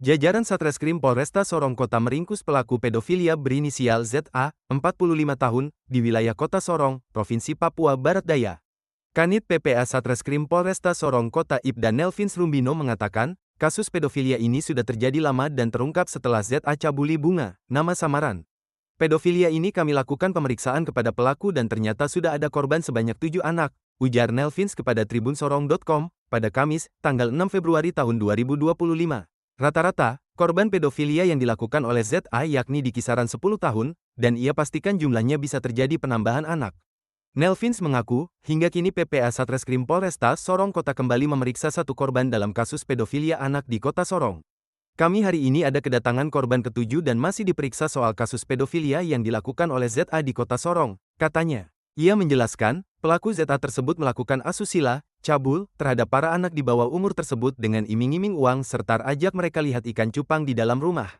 Jajaran Satreskrim Polresta Sorong Kota meringkus pelaku pedofilia berinisial ZA, 45 tahun, di wilayah Kota Sorong, Provinsi Papua Barat Daya. Kanit PPA Satreskrim Polresta Sorong Kota Ibda Nelvins Rumbino mengatakan, kasus pedofilia ini sudah terjadi lama dan terungkap setelah ZA cabuli bunga, nama samaran. Pedofilia ini kami lakukan pemeriksaan kepada pelaku dan ternyata sudah ada korban sebanyak 7 anak, ujar Nelvins kepada tribunsorong.com, pada Kamis, tanggal 6 Februari tahun 2025. Rata-rata, korban pedofilia yang dilakukan oleh ZA yakni di kisaran 10 tahun, dan ia pastikan jumlahnya bisa terjadi penambahan anak. Nelvins mengaku, hingga kini PPA Satreskrim Polresta Sorong Kota kembali memeriksa satu korban dalam kasus pedofilia anak di Kota Sorong. Kami hari ini ada kedatangan korban ketujuh dan masih diperiksa soal kasus pedofilia yang dilakukan oleh ZA di Kota Sorong, katanya. Ia menjelaskan, pelaku ZA tersebut melakukan asusila, cabul, terhadap para anak di bawah umur tersebut dengan iming-iming uang serta ajak mereka lihat ikan cupang di dalam rumah.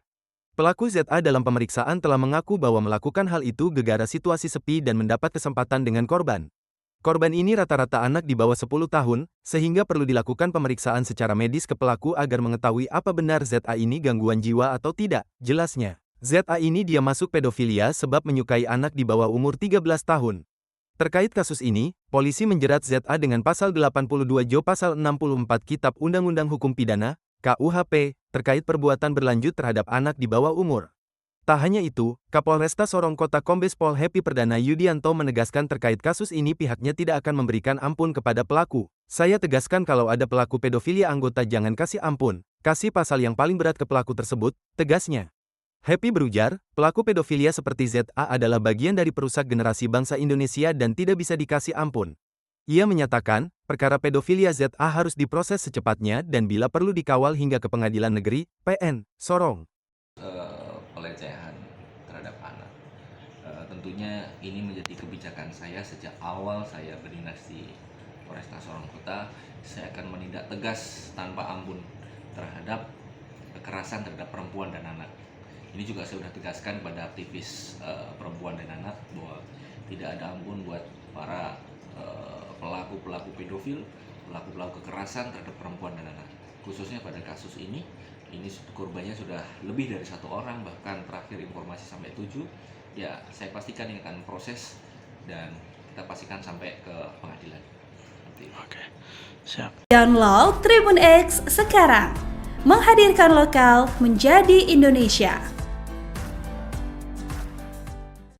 Pelaku ZA dalam pemeriksaan telah mengaku bahwa melakukan hal itu gegara situasi sepi dan mendapat kesempatan dengan korban. Korban ini rata-rata anak di bawah 10 tahun, sehingga perlu dilakukan pemeriksaan secara medis ke pelaku agar mengetahui apa benar ZA ini gangguan jiwa atau tidak, jelasnya. ZA ini dia masuk pedofilia sebab menyukai anak di bawah umur 13 tahun. Terkait kasus ini, polisi menjerat ZA dengan pasal 82 Jo pasal 64 Kitab Undang-Undang Hukum Pidana, KUHP, terkait perbuatan berlanjut terhadap anak di bawah umur. Tak hanya itu, Kapolresta Sorong Kota Kombes Pol Happy Perdana Yudianto menegaskan terkait kasus ini pihaknya tidak akan memberikan ampun kepada pelaku. Saya tegaskan kalau ada pelaku pedofilia anggota jangan kasih ampun, kasih pasal yang paling berat ke pelaku tersebut, tegasnya. Happy berujar, pelaku pedofilia seperti ZA adalah bagian dari perusak generasi bangsa Indonesia dan tidak bisa dikasih ampun. Ia menyatakan, perkara pedofilia ZA harus diproses secepatnya dan bila perlu dikawal hingga ke Pengadilan Negeri, PN, Sorong. Pelecehan terhadap anak. Tentunya ini menjadi kebijakan saya sejak awal saya berdinas di Polresta Sorong Kota. Saya akan menindak tegas tanpa ampun terhadap kekerasan terhadap perempuan dan anak. Ini juga saya sudah tegaskan pada aktivis perempuan dan anak bahwa tidak ada ampun buat para pelaku-pelaku pedofil, pelaku-pelaku kekerasan terhadap perempuan dan anak. Khususnya pada kasus ini korbannya sudah lebih dari 1 orang, bahkan terakhir informasi sampai 7. Ya, saya pastikan ini akan proses dan kita pastikan sampai ke pengadilan. Oke, siap. Download Tribun X sekarang, menghadirkan lokal menjadi Indonesia.